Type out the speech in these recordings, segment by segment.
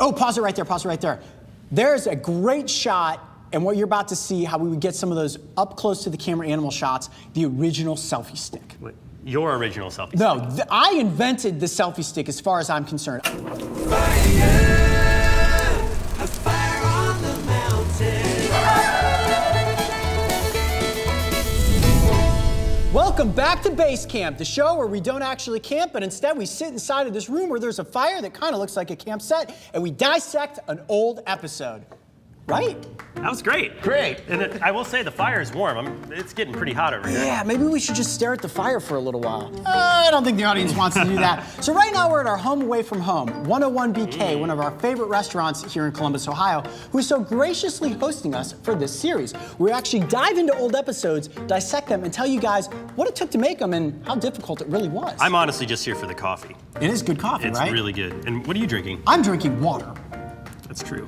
Oh, pause it right there, pause it right there. There's a great shot, and what you're about to see, how we would get some of those up close to the camera animal shots, the original selfie stick. Wait, your original selfie stick? No, I invented the selfie stick as far as I'm concerned. Welcome back to Base Camp, the show where we don't actually camp, but instead we sit inside of this room where there's a fire that kind of looks like a camp set, and we dissect an old episode. Right? That was great. Great. And I will say the fire is warm. It's getting pretty hot over here. Yeah, maybe we should just stare at the fire for a little while. I don't think the audience wants to do that. So right now we're at our home away from home, 101 BK, one of our favorite restaurants here in Columbus, Ohio, who is so graciously hosting us for this series. We actually dive into old episodes, dissect them, and tell you guys what it took to make them and how difficult it really was. I'm honestly just here for the coffee. It is good coffee, right? It's really good. And what are you drinking? I'm drinking water. That's true.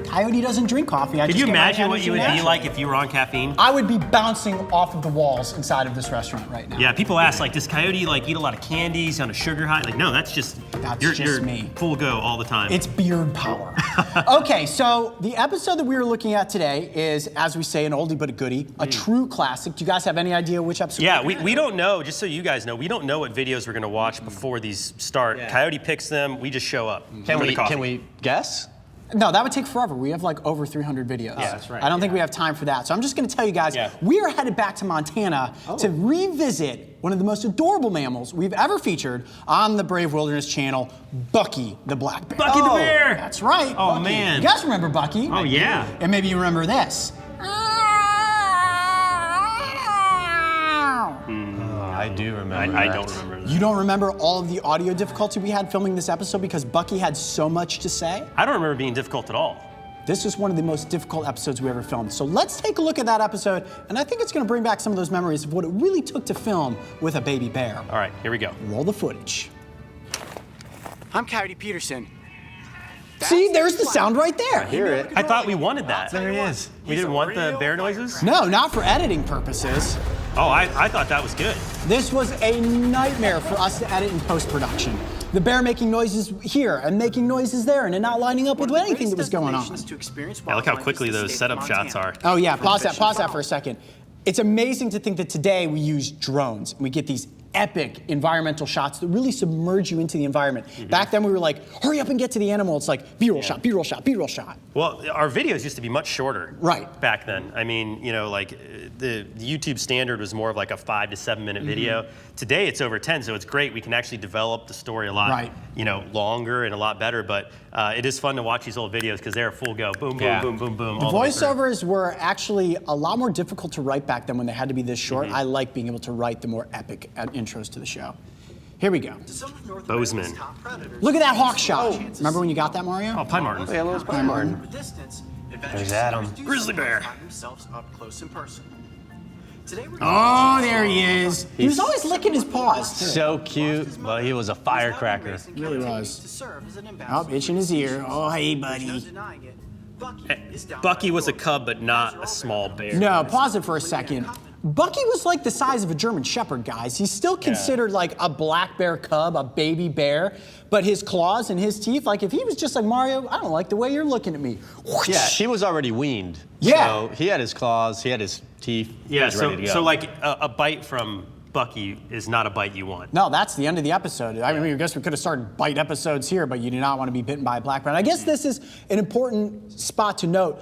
Coyote doesn't drink coffee. Could you imagine what you would be like if you were on caffeine? I would be bouncing off of the walls inside of this restaurant right now. Yeah, people ask, like, does Coyote like eat a lot of candies on a sugar high? Like, no, that's just you're me. Full go all the time. It's beard power. Okay, so the episode that we were looking at today is, as we say, an oldie but a goodie, a true classic. Do you guys have any idea which episode? Yeah, we don't know. Just so you guys know, we don't know what videos we're gonna watch before these start. Yeah. Coyote picks them. We just show up. Can we guess? No, that would take forever. We have like over 300 videos. Yeah, that's right. I don't think we have time for that. So I'm just gonna tell you guys, we are headed back to Montana to revisit one of the most adorable mammals we've ever featured on the Brave Wilderness channel, Bucky the Black Bear. Bucky the bear! That's right. Oh, Bucky. man. You guys remember Bucky? Oh, yeah. And maybe you remember this. I do remember I don't remember that. You don't remember all of the audio difficulty we had filming this episode because Bucky had so much to say? I don't remember being difficult at all. This is one of the most difficult episodes we ever filmed. So let's take a look at that episode, and I think it's gonna bring back some of those memories of what it really took to film with a baby bear. All right, here we go. Roll the footage. I'm Coyote Peterson. See, there's the sound right there. I hear it. I thought we wanted that. There he is. We didn't want the bear noises? No, not for editing purposes. Oh, I thought that was good. This was a nightmare for us to edit in post-production. The bear making noises here and making noises there and it not lining up with anything that was going on. Yeah, look how quickly those setup shots are. Oh yeah, pause that for a second. It's amazing to think that today we use drones and we get these epic environmental shots that really submerge you into the environment. Back then we were like, hurry up and get to the animal. It's like B-roll shot, B-roll shot, B-roll shot. Well, our videos used to be much shorter. Right. Back then. I mean, you know, like the YouTube standard was more of like a 5 to 7 minute video. Today it's over 10, so it's great. We can actually develop the story a lot, you know, longer and a lot better. But it is fun to watch these old videos because they're full go, boom, boom, boom, boom, boom. The voiceovers were actually a lot more difficult to write back then when they had to be this short. I like being able to write the more epic intros to the show. Here we go. Bozeman. Look at that hawk shot. Remember when you got that, Mario? Oh, Pine Martin. Yeah, little Pine Martin. There's Adam. Grizzly Bear. Oh, there he is. He was always licking his paws, too. So cute, but he was a firecracker. He really was. Oh, itching his ear. Oh, hey, buddy. Bucky was a cub, but not a small bear. No, pause it for a second. Bucky was like the size of a German Shepherd, guys. He's still considered like a black bear cub, a baby bear, but his claws and his teeth, like if he was just like Mario, I don't like the way you're looking at me. Yeah, he was already weaned. Yeah. So he had his claws, he had his teeth. Yeah, he was ready to go. so like a bite from Bucky is not a bite you want. No, that's the end of the episode. I mean, I guess we could have started bite episodes here, but you do not want to be bitten by a black bear. And I guess this is an important spot to note.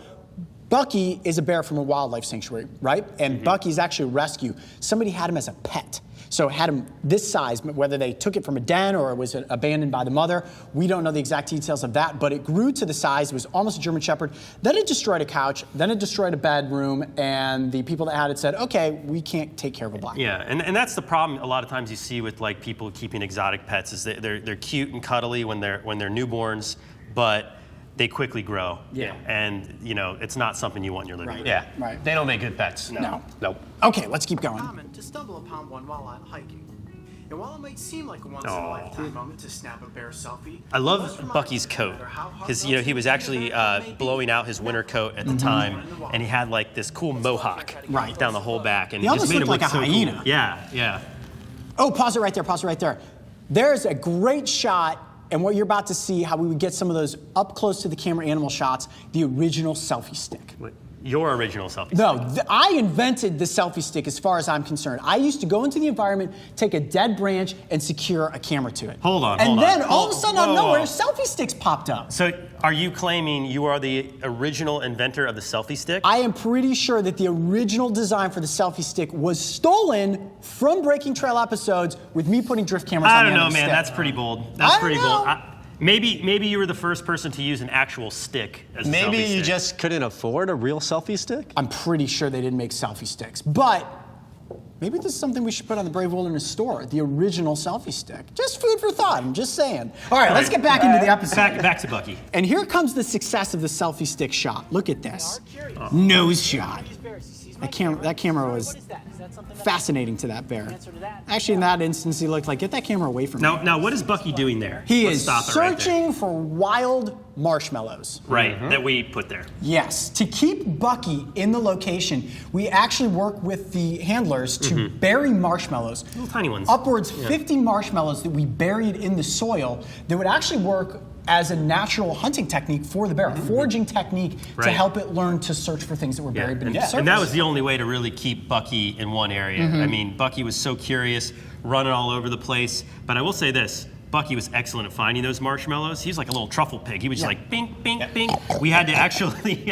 Bucky is a bear from a wildlife sanctuary, right? And Bucky's actually a rescue. Somebody had him as a pet. So had him this size, whether they took it from a den or it was abandoned by the mother. We don't know the exact details of that, but it grew to the size, it was almost a German Shepherd. Then it destroyed a couch, then it destroyed a bedroom, and the people that had it said, okay, we can't take care of a black bear. Yeah, and that's the problem a lot of times you see with like people keeping exotic pets is that they're cute and cuddly when they're newborns, but they quickly grow. Yeah. And, you know, it's not something you want in your living room. Yeah, Right. They don't make good pets. No. Nope. Okay, let's keep going. Common to stumble upon one while out hiking. And while it might seem like a once-in-a-lifetime moment to snap a bear selfie, I love Bucky's coat. His, you know, he was actually blowing out his winter coat at the time, and he had like this cool mohawk down the whole back, and He it just almost made him looked look like a so hyena. cool. Yeah, yeah. Oh, pause it right there, pause it right there. There's a great shot, and what you're about to see, how we would get some of those up close to the camera animal shots, the original selfie stick. Your original selfie stick. No, I invented the selfie stick as far as I'm concerned. I used to go into the environment, take a dead branch, and secure a camera to it. Hold on, And then all of a sudden, out of nowhere, selfie sticks popped up. So are you claiming you are the original inventor of the selfie stick? I am pretty sure that the original design for the selfie stick was stolen from Breaking Trail episodes with me putting drift cameras on the end of the stick. Man. That's pretty bold. That's pretty bold. Maybe you were the first person to use an actual stick as a selfie stick. Maybe you just couldn't afford a real selfie stick? I'm pretty sure they didn't make selfie sticks. But maybe this is something we should put on the Brave Wilderness store, the original selfie stick. Just food for thought, I'm just saying. All right, let's get back into the episode. Back to Bucky. And here comes the success of the selfie stick shot. Look at this. Nose shot. That camera was fascinating to that bear. Actually, in that instance, he looked like, get that camera away from me. Now, what is Bucky doing there? He Let's is stop it right there. searching for wild marshmallows. Right, that we put there. Yes. To keep Bucky in the location, we actually work with the handlers to bury marshmallows. Little tiny ones. Upwards 50 marshmallows that we buried in the soil that would actually work as a natural hunting technique for the bear, a foraging technique to help it learn to search for things that were buried beneath the surface. And that was the only way to really keep Bucky in one area. I mean, Bucky was so curious, running all over the place. But I will say this, Bucky was excellent at finding those marshmallows. He was like a little truffle pig. He was just like, bing, bing, bing. We had to actually,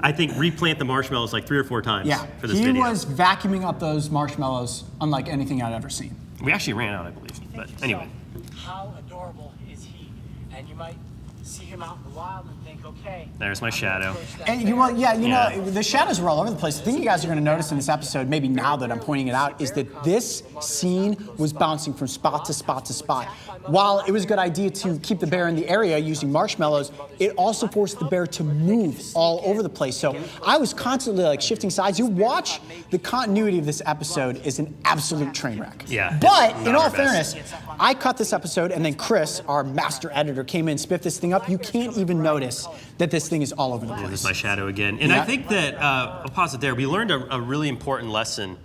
I think, replant the marshmallows like 3 or 4 times for this video. He was vacuuming up those marshmallows unlike anything I'd ever seen. We actually ran out, I believe. But anyway. How adorable is he? And you might see him out in the wild and think, okay. There's my shadow. And you know, the shadows were all over the place. The thing you guys are going to notice in this episode, maybe now that I'm pointing it out, is that this scene was bouncing from spot to spot to spot. While it was a good idea to keep the bear in the area using marshmallows, it also forced the bear to move all over the place. So I was constantly like shifting sides. You watch the continuity of this episode is an absolute train wreck. Yeah. But in all fairness, I cut this episode and then Chris, our master editor, came in and spiffed this thing up. You can't even notice that this thing is all over the place. There's my shadow again. And I think that, I'll pause it there, we learned a really important lesson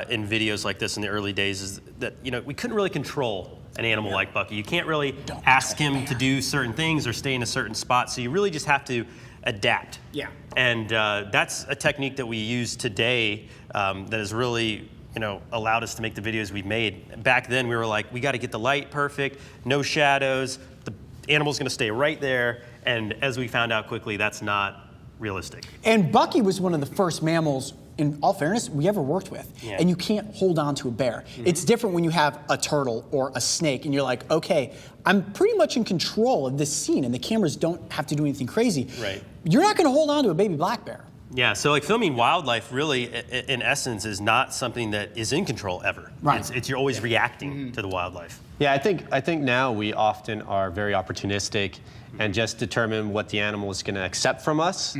in videos like this in the early days is that, you know, we couldn't really control an animal like Bucky. You can't really ask him to do certain things or stay in a certain spot, so you really just have to adapt. Yeah. And that's a technique that we use today that has really, you know, allowed us to make the videos we've made. Back then we were like, we got to get the light perfect, no shadows, the animal's going to stay right there, and as we found out quickly, that's not realistic. And Bucky was one of the first mammals, in all fairness, we ever worked with. Yeah. And you can't hold on to a bear. It's different when you have a turtle or a snake and you're like, okay, I'm pretty much in control of this scene and the cameras don't have to do anything crazy. Right. You're not going to hold on to a baby black bear. Yeah, so like filming wildlife really, in essence, is not something that is in control ever. Right. It's you're always reacting to the wildlife. Yeah, I think now we often are very opportunistic and just determine what the animal is going to accept from us,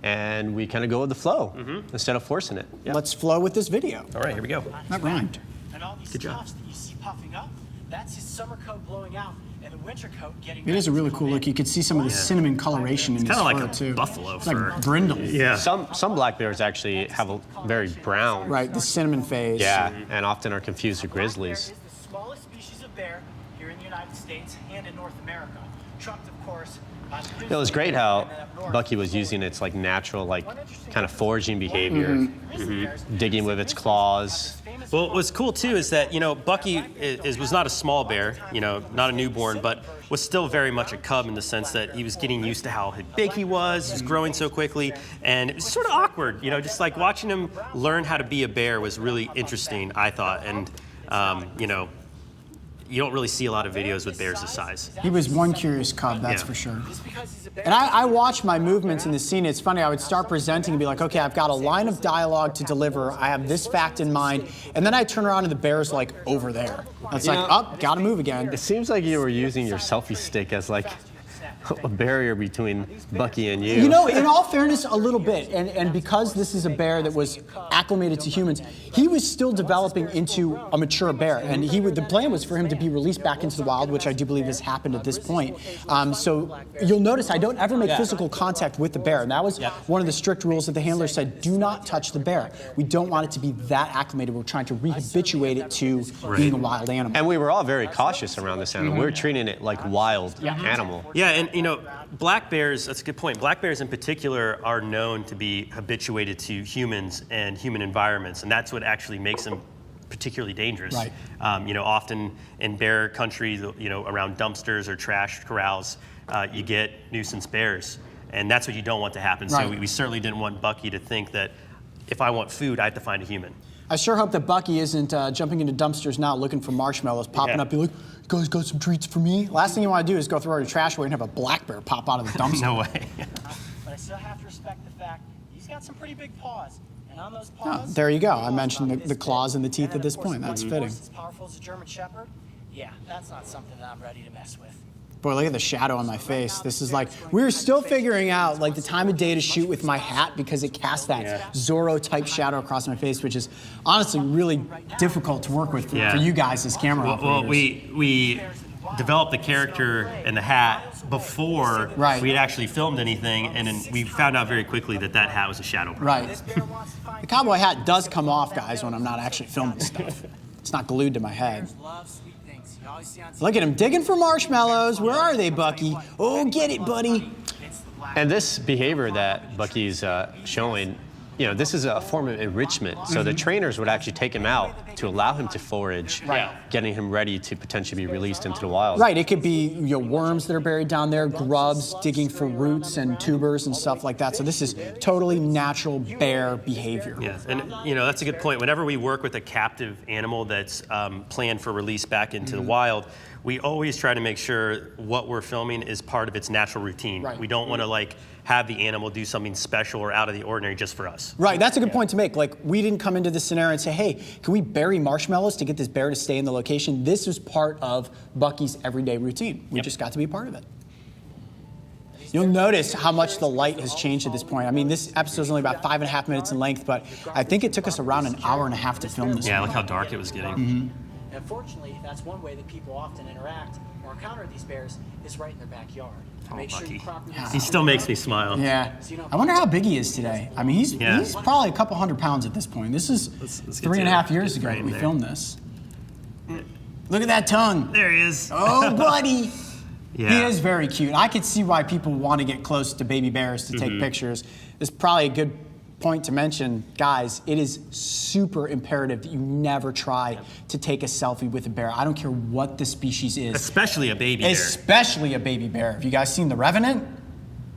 and we kind of go with the flow instead of forcing it. Yeah. Let's flow with this video. All right, here we go. That rhymed. And all these Good job. puffs that you see puffing up, that's his summer coat blowing out and the winter coat getting It is a really cool look. You could see some of the cinnamon coloration in his Kind of fur, like a too. buffalo It's fur. like brindle. Yeah. Some black bears actually have a very brown. Right, the cinnamon phase. Yeah, and often are confused with grizzlies. Black bear is the smallest species of bear here in the United States and in North America. Trucked, of course, by the It was great how Bucky was using its like natural like kind of foraging behavior, digging with its claws. Well, what's cool too is that, you know, Bucky was not a small bear, you know, not a newborn, but was still very much a cub in the sense that he was getting used to how big he was growing so quickly, and it was sort of awkward, you know, just like watching him learn how to be a bear was really interesting, I thought, and you know, you don't really see a lot of videos with bears this size. He was one curious cub, that's Yeah. for sure. And I watch my movements in the scene. It's funny, I would start presenting and be like, okay, I've got a line of dialogue to deliver. I have this fact in mind. And then I turn around and the bear's like over there. It's like, know, up, gotta move again. It seems like you were using your selfie stick as like a barrier between Bucky and you. You know, in all fairness, a little bit, and because this is a bear that was acclimated to humans, he was still developing into a mature bear, and the plan was for him to be released back into the wild, which I do believe has happened at this point. So you'll notice I don't ever make physical contact with the bear, and that was one of the strict rules that the handler said: do not touch the bear. We don't want it to be that acclimated. We're trying to rehabituate it to being a wild animal. And we were all very cautious around this animal. We were treating it like wild animal. Yeah, and you know, black bears, that's a good point. Black bears in particular are known to be habituated to humans and human environments, and that's what actually makes them particularly dangerous. Right. You know, often in bear country, you know, around dumpsters or trash corrals, you get nuisance bears, and that's what you don't want to happen. Right. So we certainly didn't want Bucky to think that if I want food, I have to find a human. I sure hope that Bucky isn't jumping into dumpsters now looking for marshmallows, popping up, be like, "You guys got some treats for me?" Last thing you want to do is go throw your trash away and have a black bear pop out of the dumpster. No way. But I still have to respect the fact he's got some pretty big paws. And on those Oh, paws, there you go. I mentioned the claws and the teeth at this point. That's fitting. As powerful as a German Shepherd, yeah, that's not something that I'm ready to mess with. Boy, look at the shadow on my face. This is like, we're still figuring out like the time of day to shoot with my hat because it casts that Zorro-type shadow across my face, which is honestly really difficult to work with for you guys as camera operators. Well, we developed the character and the hat before we had actually filmed anything, and then we found out very quickly that that hat was a shadow prop. Right. The cowboy hat does come off, guys, when I'm not actually filming stuff. It's not glued to my head. Look at him digging for marshmallows. Where are they, Bucky? Oh, get it, buddy. And this behavior that Bucky's showing, you know, this is a form of enrichment. So the trainers would actually take him out to allow him to forage, getting him ready to potentially be released into the wild. Right, it could be worms that are buried down there, grubs digging for roots and tubers and stuff like that. So this is totally natural bear behavior. Yeah, and you know, that's a good point. Whenever we work with a captive animal that's planned for release back into the wild, we always try to make sure what we're filming is part of its natural routine. Right. We don't want to like have the animal do something special or out of the ordinary just for us. Right, that's a good point to make. Like, we didn't come into this scenario and say, hey, can we bury marshmallows to get this bear to stay in the location? This was part of Bucky's everyday routine. We just got to be a part of it. You'll notice how much the light has changed at this point. I mean, this episode is only about 5.5 minutes in length, but I think it took us around an hour and a half to film this. Yeah, look how dark it was getting. And fortunately, that's one way that people often interact or encounter these bears is right in their backyard. Make sure you properly He still makes me smile. Yeah. I wonder how big he is today. I mean, he's probably a couple 100 pounds at this point. This is Let's 3.5 years ago that we filmed this. Look at that tongue. There he is. Oh, buddy. Yeah. He is very cute. I could see why people want to get close to baby bears to take pictures. This is probably a good point to mention, guys, it is super imperative that you never try to take a selfie with a bear. I don't care what the species is. Especially a baby bear. Especially a baby bear. Have you guys seen The Revenant?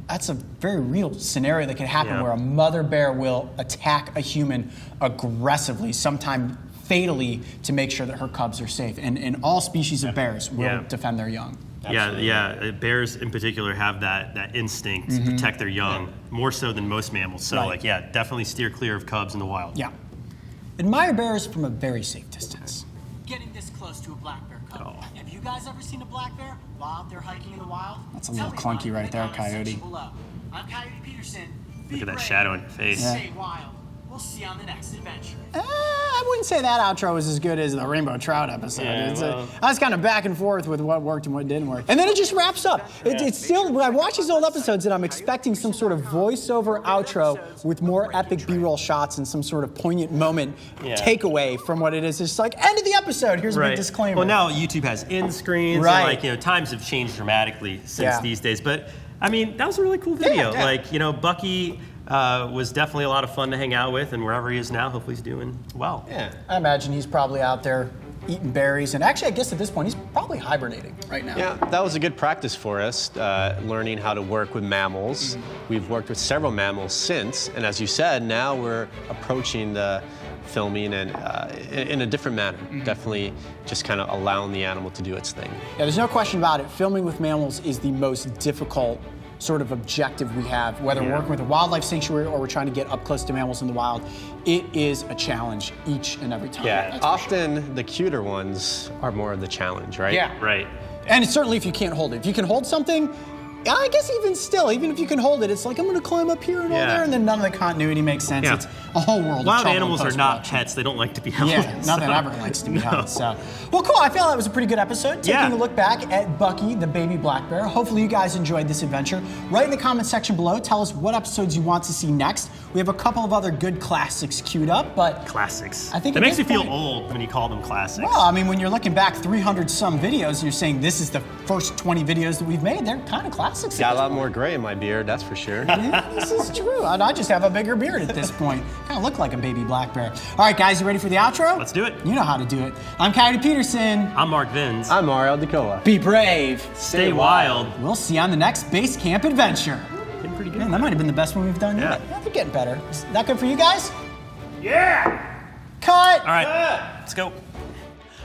That's a very real scenario that can happen where a mother bear will attack a human aggressively, sometimes fatally, to make sure that her cubs are safe. And all species of bears will defend their young. Yeah. Bears in particular have that instinct to protect their young, more so than most mammals. So, definitely steer clear of cubs in the wild. Yeah. Admire bears from a very safe distance. Getting this close to a black bear cub. Have you guys ever seen a black bear while out there hiking in the wild? That's a little clunky right there, Coyote. I'm Coyote Peterson. Look at that shadow in your face. Stay wild. We'll see you on the next adventure. I wouldn't say that outro was as good as the Rainbow Trout episode. I was kind of back and forth with what worked and what didn't work. And then it just wraps up. It's still, when I watch these old episodes, and I'm expecting some sort of voiceover outro with more epic B-roll shots and some sort of poignant moment takeaway from what it is. It's just like, end of the episode, here's a big disclaimer. Well, now YouTube has end screens. And, times have changed dramatically since these days. But, I mean, that was a really cool video. Bucky was definitely a lot of fun to hang out with, and wherever he is now, hopefully he's doing well. Yeah, I imagine he's probably out there eating berries, and actually I guess at this point he's probably hibernating right now. Yeah, that was a good practice for us, learning how to work with mammals. We've worked with several mammals since, and as you said, now we're approaching the filming and in a different manner. Definitely just kind of allowing the animal to do its thing. Yeah, there's no question about it. Filming with mammals is the most difficult sort of objective we have, whether we're working with a wildlife sanctuary or we're trying to get up close to mammals in the wild. It is a challenge each and every time. Yeah, often the cuter ones are more of the challenge, right? Yeah. Right. And certainly if you can't hold it. If you can hold something, I guess even still, even if you can hold it, it's like I'm going to climb up here and all there, and then none of the continuity makes sense. Yeah. It's a whole world. Wild of trouble animals in are not post-production. pets. They don't like to be held. Yeah, nothing ever likes to be held. So, well, cool. I feel that was a pretty good episode. Taking a look back at Bucky, the baby black bear. Hopefully, you guys enjoyed this adventure. Write in the comment section below. Tell us what episodes you want to see next. We have a couple of other good classics queued up, but Classics. I think that at makes this me feel point- old when you call them classics. well, I mean, when you're looking back 300 some videos, and you're saying this is the first 20 videos that we've made. They're kind of classics. Got a lot more gray in my beard, that's for sure. Yeah, this is true. And I just have a bigger beard at this point. Kind of look like a baby black bear. All right, guys, you ready for the outro? Let's do it. You know how to do it. I'm Coyote Peterson. I'm Mark Vins. I'm Mario Dacoa. Be brave. Stay wild. We'll see you on the next base camp adventure. Been pretty good. Man, that might have been the best one we've done yet. Yeah. They're getting better. Is that good for you guys? Yeah. Cut. All right. Let's go.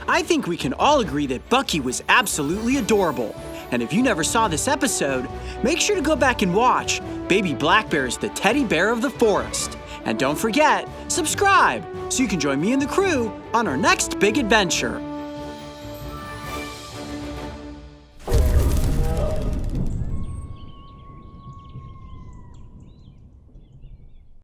I think we can all agree that Bucky was absolutely adorable. And if you never saw this episode, make sure to go back and watch. Baby Black Bear is the teddy bear of the forest. And don't forget, subscribe so you can join me and the crew on our next big adventure.